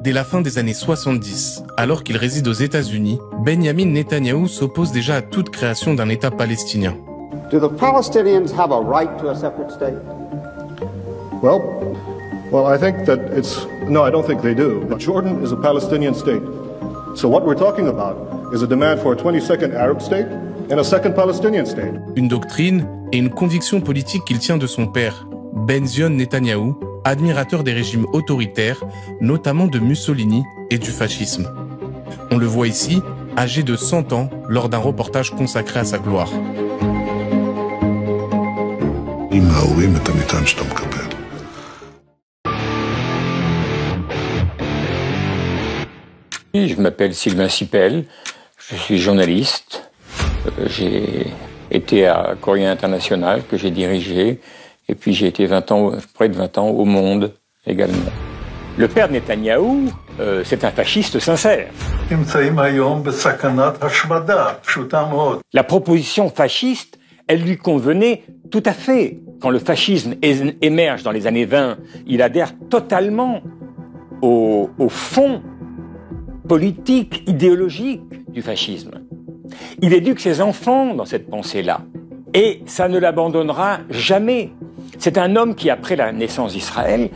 Dès la fin des années 70, alors qu'il réside aux États-Unis, Benjamin Netanyahou s'oppose déjà à toute création d'un État palestinien. Do the Palestinians have a right to a separate state? Well, I think that no, I don't think they do. But Jordan is a Palestinian state. So what we're talking about is a demand for a 22nd Arab state and a second Palestinian state. Une doctrine et une conviction politique qu'il tient de son père, Benzion Netanyahou, admirateur des régimes autoritaires, notamment de Mussolini et du fascisme. On le voit ici, âgé de 100 ans, lors d'un reportage consacré à sa gloire. Je m'appelle Sylvain Sipel, je suis journaliste. J'ai été à Courrier International que j'ai dirigé, et puis j'ai été près de 20 ans au Monde également. Le père de Netanyahou, c'est un fasciste sincère. La proposition fasciste, elle lui convenait tout à fait. Quand le fascisme émerge dans les années 20, il adhère totalement au fond politique, idéologique du fascisme. Il éduque ses enfants dans cette pensée-là. Et ça ne l'abandonnera jamais. C'est un homme qui, après la naissance d'Israël,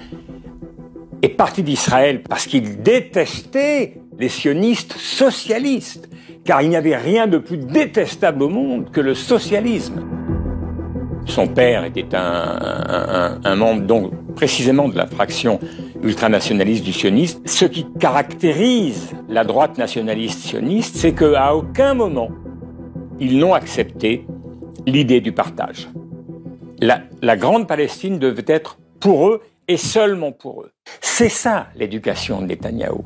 est parti d'Israël parce qu'il détestait les sionistes socialistes, car il n'y avait rien de plus détestable au monde que le socialisme. Son père était un membre, donc, précisément de la fraction ultranationaliste du sionisme. Ce qui caractérise la droite nationaliste sioniste, c'est qu'à aucun moment, ils n'ont accepté l'idée du partage. La grande Palestine devait être pour eux et seulement pour eux. C'est ça l'éducation de Netanyahou.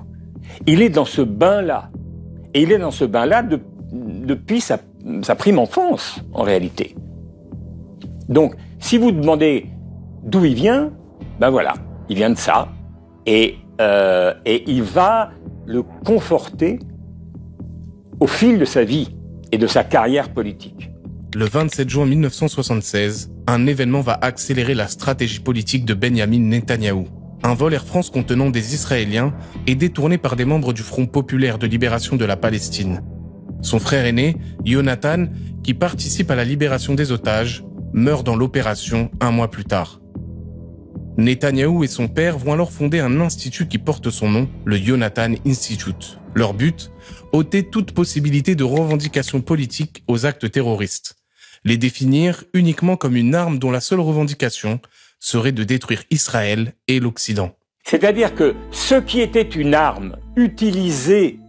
Il est dans ce bain-là. Et il est dans ce bain-là depuis sa prime enfance, en réalité. Donc, si vous demandez d'où il vient, ben voilà, il vient de ça. Et il va le conforter au fil de sa vie et de sa carrière politique. Le 27 juin 1976, un événement va accélérer la stratégie politique de Benjamin Netanyahou. Un vol Air France contenant des Israéliens est détourné par des membres du Front populaire de libération de la Palestine. Son frère aîné, Yonatan, qui participe à la libération des otages, meurt dans l'opération un mois plus tard. Netanyahou et son père vont alors fonder un institut qui porte son nom, le Yonatan Institute. Leur but, ôter toute possibilité de revendication politique aux actes terroristes. Les définir uniquement comme une arme dont la seule revendication serait de détruire Israël et l'Occident. C'est-à-dire que ce qui était une arme utilisée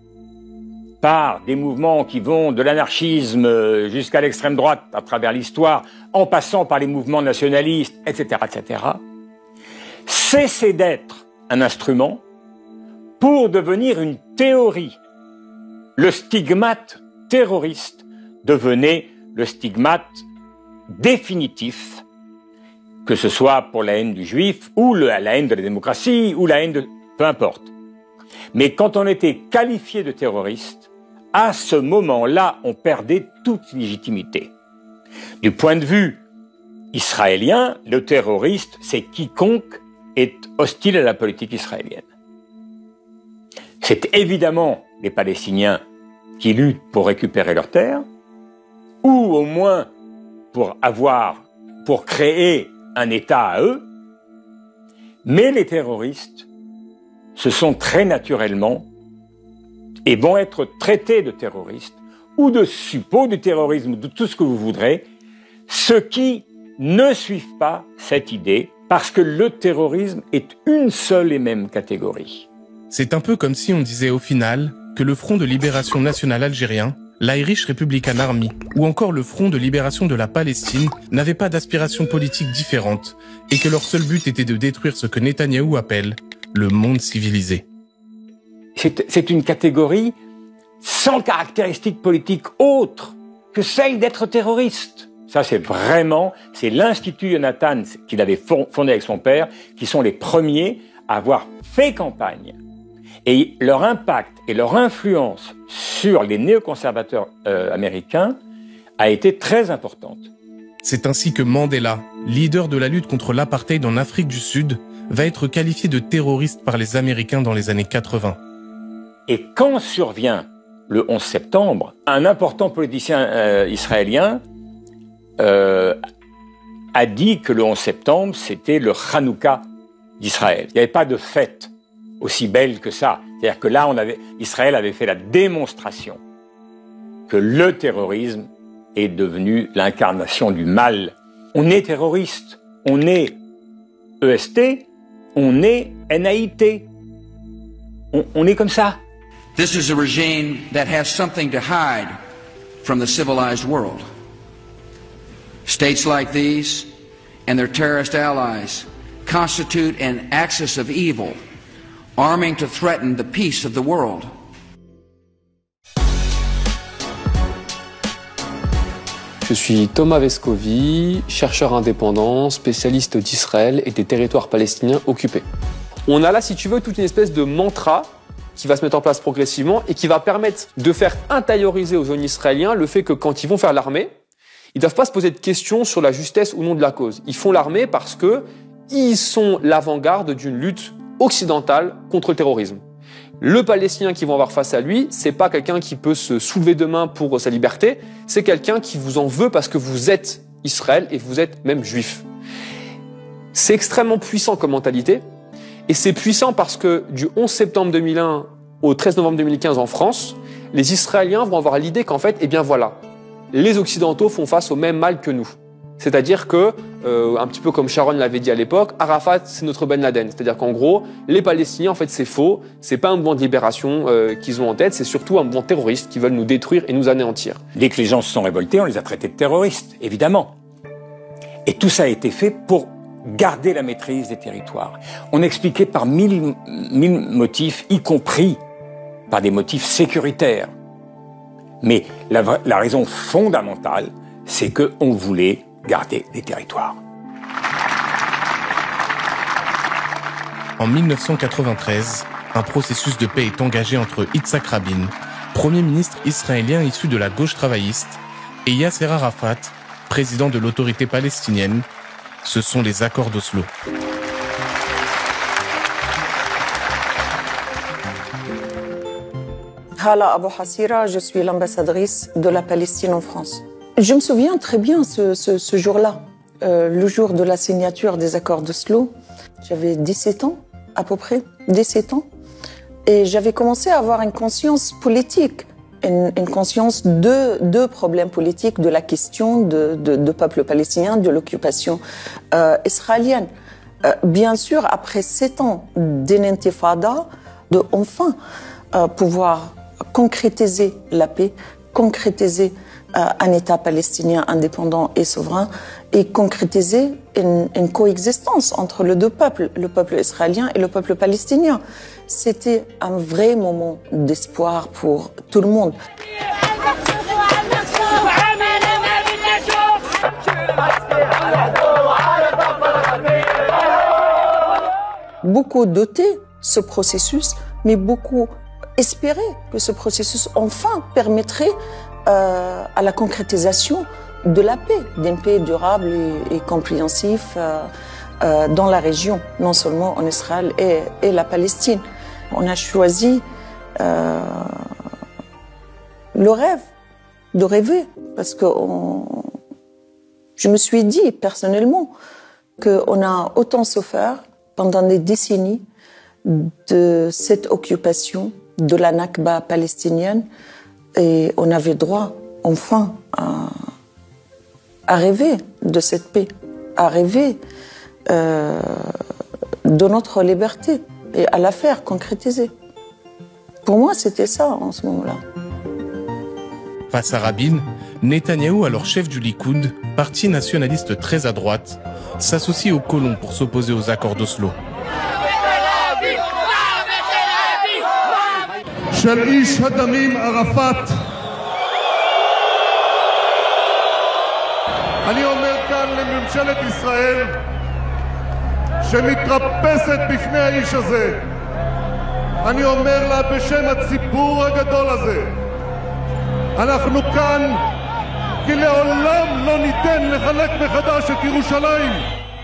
par des mouvements qui vont de l'anarchisme jusqu'à l'extrême droite à travers l'histoire, en passant par les mouvements nationalistes, etc., cessait d'être un instrument pour devenir une théorie. Le stigmate terroriste devenait le stigmate définitif, que ce soit pour la haine du juif, ou la haine de la démocratie, ou la haine de... peu importe. Mais quand on était qualifié de terroriste, à ce moment-là, on perdait toute légitimité. Du point de vue israélien, le terroriste, c'est quiconque est hostile à la politique israélienne. C'est évidemment les Palestiniens qui luttent pour récupérer leurs terres, ou au moins pour créer un État à eux, mais les terroristes, ce sont très naturellement et vont être traités de terroristes ou de suppôts du terrorisme, de tout ce que vous voudrez, ceux qui ne suivent pas cette idée parce que le terrorisme est une seule et même catégorie. C'est un peu comme si on disait au final que le Front de libération nationale algérien, l'Irish Republican Army ou encore le Front de libération de la Palestine n'avaient pas d'aspirations politiques différentes et que leur seul but était de détruire ce que Netanyahou appelle le monde civilisé. C'est une catégorie sans caractéristiques politiques autres que celle d'être terroriste. Ça, c'est l'Institut Yonatan qu'il avait fondé avec son père, qui sont les premiers à avoir fait campagne. Et leur impact et leur influence sur les néoconservateurs américains a été très importante. C'est ainsi que Mandela, leader de la lutte contre l'apartheid en Afrique du Sud, va être qualifié de terroriste par les Américains dans les années 80. Et quand survient le 11 septembre, un important politicien israélien a dit que le 11 septembre, c'était le Hanouka d'Israël. Il n'y avait pas de fête aussi belle que ça. C'est-à-dire que là, Israël avait fait la démonstration que le terrorisme est devenu l'incarnation du mal. On est terroriste, on est EST, on est NAIT. On est comme ça. This is a regime that has something to hide from the civilized world. States like these and their terrorist allies constitute an axis of evil, arming to threaten the peace of the world. Je suis Thomas Vescovi, chercheur indépendant, spécialiste d'Israël et des territoires palestiniens occupés. On a là, si tu veux, toute une espèce de mantra qui va se mettre en place progressivement et qui va permettre de faire intérioriser aux jeunes Israéliens le fait que quand ils vont faire l'armée, ils ne doivent pas se poser de questions sur la justesse ou non de la cause. Ils font l'armée parce que ils sont l'avant-garde d'une lutte occidentale contre le terrorisme. Le Palestinien qu'ils vont avoir face à lui, c'est pas quelqu'un qui peut se soulever demain pour sa liberté, c'est quelqu'un qui vous en veut parce que vous êtes Israël et vous êtes même juif. C'est extrêmement puissant comme mentalité, et c'est puissant parce que du 11 septembre 2001 au 13 novembre 2015 en France, les Israéliens vont avoir l'idée qu'en fait, eh bien voilà, les Occidentaux font face au même mal que nous. C'est-à-dire que, un petit peu comme Sharon l'avait dit à l'époque, Arafat, c'est notre Ben Laden. C'est-à-dire qu'en gros, les Palestiniens, en fait, c'est faux. C'est pas un mouvement de libération qu'ils ont en tête, c'est surtout un mouvement terroriste qui veulent nous détruire et nous anéantir. Dès que les gens se sont révoltés, on les a traités de terroristes, évidemment. Et tout ça a été fait pour garder la maîtrise des territoires. On expliquait par mille motifs, y compris par des motifs sécuritaires. Mais la raison fondamentale, c'est qu'on voulait garder des territoires. En 1993, un processus de paix est engagé entre Yitzhak Rabin, premier ministre israélien issu de la gauche travailliste, et Yasser Arafat, président de l'autorité palestinienne. Ce sont les accords d'Oslo. Hala Abou Hassira, je suis l'ambassadrice de la Palestine en France. Je me souviens très bien ce jour-là, le jour de la signature des accords d'Oslo. J'avais 17 ans, à peu près, 17 ans. Et j'avais commencé à avoir une conscience politique, une conscience de problèmes politiques, de la question de peuple palestinien, de l'occupation israélienne. Bien sûr, après 7 ans d'intifada, de enfin pouvoir concrétiser la paix, concrétiser un État palestinien indépendant et souverain, et concrétiser une coexistence entre les deux peuples, le peuple israélien et le peuple palestinien. C'était un vrai moment d'espoir pour tout le monde. Beaucoup dotaient ce processus, mais beaucoup espéraient que ce processus enfin permettrait à la concrétisation de la paix, d'une paix durable et compréhensive dans la région, non seulement en Israël et la Palestine. On a choisi le rêve, de rêver, parce que je me suis dit personnellement qu'on a autant souffert pendant des décennies de cette occupation, de la Nakba palestinienne, et on avait droit enfin à rêver de cette paix, à rêver de notre liberté et à la faire concrétiser. Pour moi, c'était ça en ce moment-là. Face à Rabin, Netanyahou, alors chef du Likoud, parti nationaliste très à droite, s'associe aux colons pour s'opposer aux accords d'Oslo. של איש הדמים ערפאת. אני אומר כאן לממשלת ישראל שמתרפסת בפני האיש הזה. אני אומר לה בשם הציבור הגדול הזה, אנחנו כאן כי לעולם לא ניתן לחלק מחדש את ירושלים.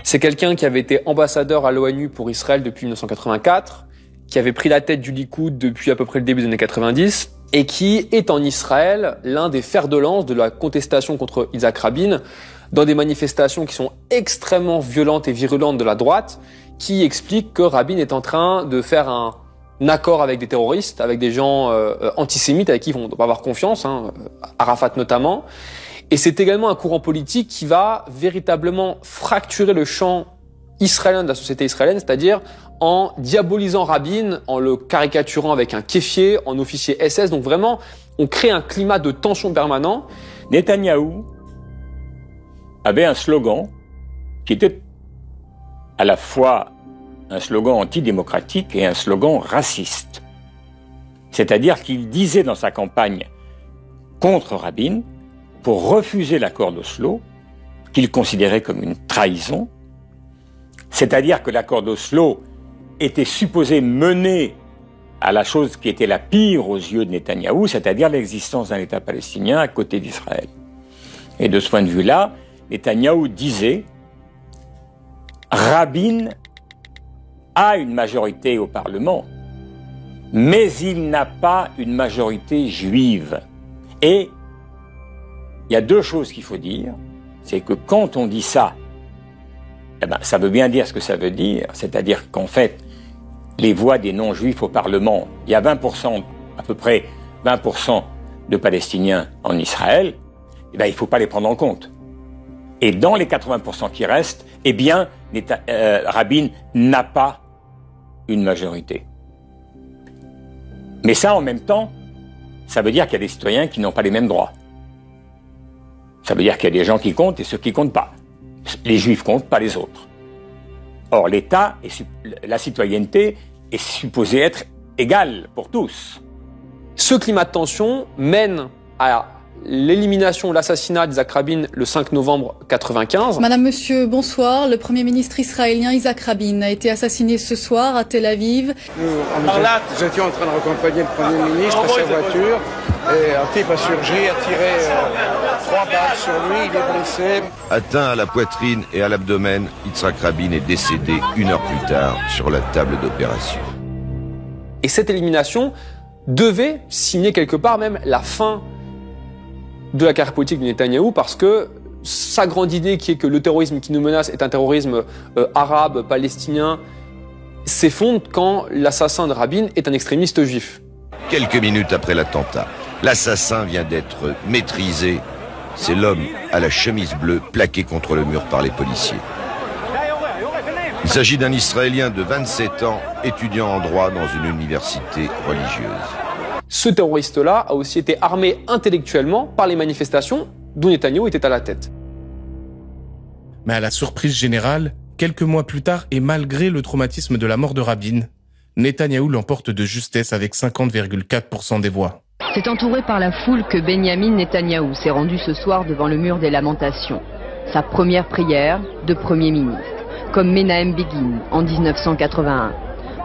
C'est quelqu'un qui avait été ambassadeur à l'ONU pour Israël depuis 1984, qui avait pris la tête du Likoud depuis à peu près le début des années 90, et qui est en Israël l'un des fers de lance de la contestation contre Yitzhak Rabin, dans des manifestations qui sont extrêmement violentes et virulentes de la droite, qui expliquent que Rabin est en train de faire un accord avec des terroristes, avec des gens antisémites avec qui on doit avoir confiance, Arafat notamment. Et c'est également un courant politique qui va véritablement fracturer le champ israélien de la société israélienne, c'est-à-dire en diabolisant Rabin, en le caricaturant avec un kéfier, en officier SS. Donc vraiment, on crée un climat de tension permanent. Netanyahou avait un slogan qui était à la fois un slogan antidémocratique et un slogan raciste. C'est-à-dire qu'il disait dans sa campagne contre Rabin, pour refuser l'accord d'Oslo, qu'il considérait comme une trahison, c'est-à-dire que l'accord d'Oslo était supposé mener à la chose qui était la pire aux yeux de Netanyahou, c'est-à-dire l'existence d'un État palestinien à côté d'Israël. Et de ce point de vue-là, Netanyahou disait « Rabin a une majorité au Parlement, mais il n'a pas une majorité juive. » Et il y a deux choses qu'il faut dire, c'est que quand on dit ça, eh ben, ça veut bien dire ce que ça veut dire, c'est-à-dire qu'en fait, les voix des non-juifs au Parlement, il y a 20%, à peu près 20% de Palestiniens en Israël, eh ben, il ne faut pas les prendre en compte. Et dans les 80% qui restent, eh bien, Rabin n'a pas une majorité. Mais ça, en même temps, ça veut dire qu'il y a des citoyens qui n'ont pas les mêmes droits. Ça veut dire qu'il y a des gens qui comptent et ceux qui ne comptent pas. Les juifs comptent, pas les autres. Or, l'État, la citoyenneté est supposée être égale pour tous. Ce climat de tension mène à l'élimination, l'assassinat d'Yitzhak Rabin le 5 novembre 1995. Madame, Monsieur, bonsoir. Le Premier ministre israélien Yitzhak Rabin a été assassiné ce soir à Tel Aviv. Nous étions en train de raccompagner le Premier ministre à sa voiture et un type a surgi, a tiré 3 balles sur lui, il est blessé. Atteint à la poitrine et à l'abdomen, Yitzhak Rabin est décédé 1 heure plus tard sur la table d'opération. Et cette élimination devait signer quelque part même la fin de la carrière politique de Netanyahou, parce que sa grande idée qui est que le terrorisme qui nous menace est un terrorisme arabe, palestinien, s'effondre quand l'assassin de Rabin est un extrémiste juif. Quelques minutes après l'attentat, l'assassin vient d'être maîtrisé. C'est l'homme à la chemise bleue plaqué contre le mur par les policiers. Il s'agit d'un Israélien de 27 ans, étudiant en droit dans une université religieuse. Ce terroriste-là a aussi été armé intellectuellement par les manifestations dont Netanyahou était à la tête. Mais à la surprise générale, quelques mois plus tard et malgré le traumatisme de la mort de Rabin, Netanyahou l'emporte de justesse avec 50,4% des voix. C'est entouré par la foule que Benyamin Netanyahou s'est rendu ce soir devant le mur des lamentations. Sa première prière de Premier ministre, comme Menahem Begin en 1981.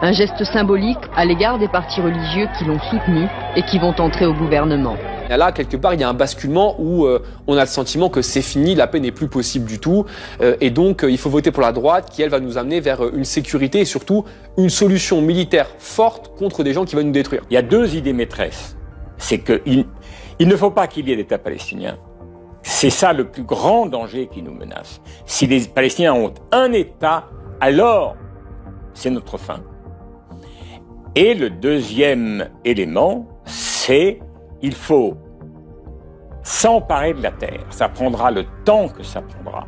Un geste symbolique à l'égard des partis religieux qui l'ont soutenu et qui vont entrer au gouvernement. Et là, quelque part, il y a un basculement où on a le sentiment que c'est fini, la paix n'est plus possible du tout. Et donc, il faut voter pour la droite qui, elle, va nous amener vers une sécurité et surtout une solution militaire forte contre des gens qui veulent nous détruire. Il y a deux idées maîtresses. C'est qu'il ne faut pas qu'il y ait d'État palestinien. C'est ça le plus grand danger qui nous menace. Si les Palestiniens ont un État, alors c'est notre fin. Et le deuxième élément, c'est il faut s'emparer de la terre. Ça prendra le temps que ça prendra.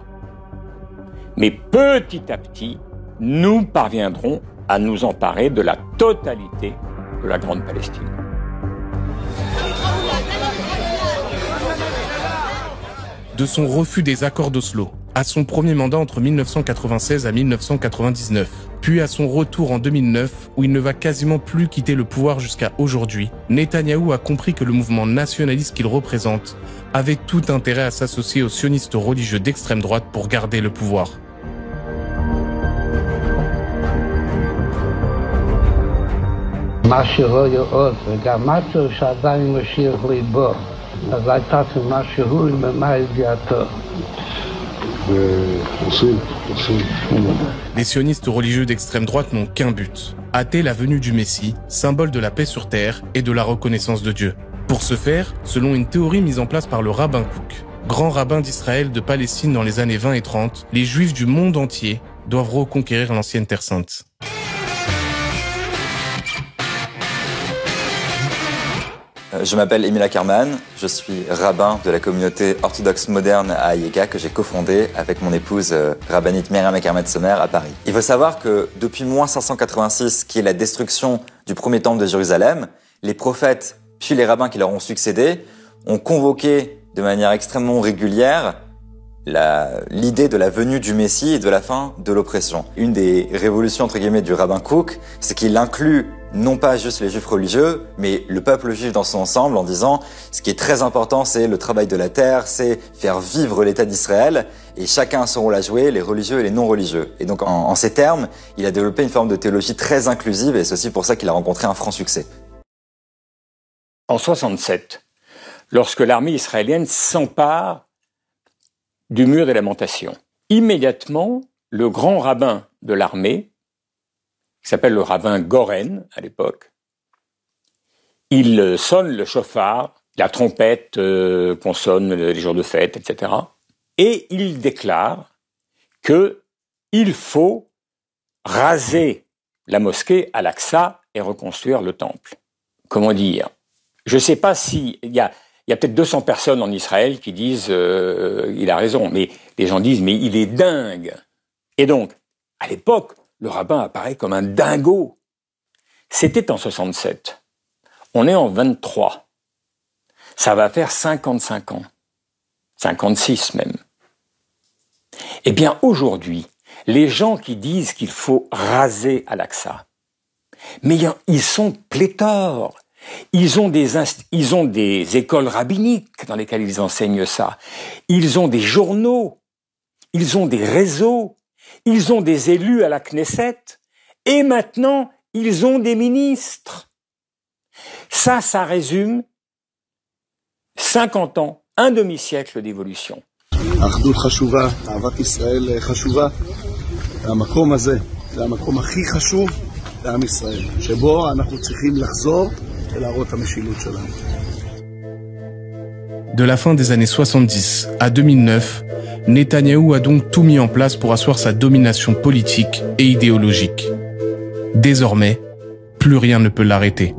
Mais petit à petit, nous parviendrons à nous emparer de la totalité de la Grande Palestine. De son refus des accords d'Oslo, à son premier mandat entre 1996 à 1999, puis à son retour en 2009, où il ne va quasiment plus quitter le pouvoir jusqu'à aujourd'hui, Netanyahou a compris que le mouvement nationaliste qu'il représente avait tout intérêt à s'associer aux sionistes religieux d'extrême droite pour garder le pouvoir. Les sionistes religieux d'extrême droite n'ont qu'un but, hâter la venue du Messie, symbole de la paix sur terre et de la reconnaissance de Dieu. Pour ce faire, selon une théorie mise en place par le rabbin Kook, grand rabbin d'Israël de Palestine dans les années 20 et 30, les Juifs du monde entier doivent reconquérir l'ancienne Terre Sainte. Je m'appelle Émile Ackerman, je suis rabbin de la communauté orthodoxe moderne à Ayeka que j'ai cofondée avec mon épouse rabbinite Myriam Ackerman-Sommer à Paris. Il faut savoir que depuis moins 586, qui est la destruction du premier temple de Jérusalem, les prophètes puis les rabbins qui leur ont succédé ont convoqué de manière extrêmement régulière l'idée de la venue du Messie et de la fin de l'oppression. Une des révolutions entre guillemets du rabbin Kook, c'est qu'il inclut non pas juste les juifs religieux, mais le peuple juif dans son ensemble en disant ce qui est très important, c'est le travail de la terre, c'est faire vivre l'État d'Israël et chacun a son rôle à jouer, les religieux et les non religieux. Et donc en ces termes, il a développé une forme de théologie très inclusive et c'est aussi pour ça qu'il a rencontré un franc succès. En 67, lorsque l'armée israélienne s'empare du mur des lamentations, immédiatement, le grand rabbin de l'armée, qui s'appelle le rabbin Goren à l'époque, il sonne le chauffard, la trompette qu'on sonne les jours de fête, etc. Et il déclare qu'il faut raser la mosquée Al-Aqsa et reconstruire le temple. Comment dire? Je ne sais pas s'il y a peut-être 200 personnes en Israël qui disent il a raison, mais les gens disent mais il est dingue. Et donc, à l'époque, le rabbin apparaît comme un dingo. C'était en 67. On est en 23. Ça va faire 55 ans. 56 même. Eh bien, aujourd'hui, les gens qui disent qu'il faut raser Al-Aqsa, mais ils sont pléthores. Ils ont des écoles rabbiniques dans lesquelles ils enseignent ça. Ils ont des journaux. Ils ont des réseaux. Ils ont des élus à la Knesset. Et maintenant, ils ont des ministres. Ça résume 50 ans, un demi-siècle d'évolution. האחדות חשובה, אהבת ישראל חשובה. המקום הזה, זה המקום הכי חשוב לעם ישראל, שבו אנחנו צריכים לחזור ולהראות המשילות שלנו. De la fin des années 70 à 2009, Netanyahou a donc tout mis en place pour asseoir sa domination politique et idéologique. Désormais, plus rien ne peut l'arrêter.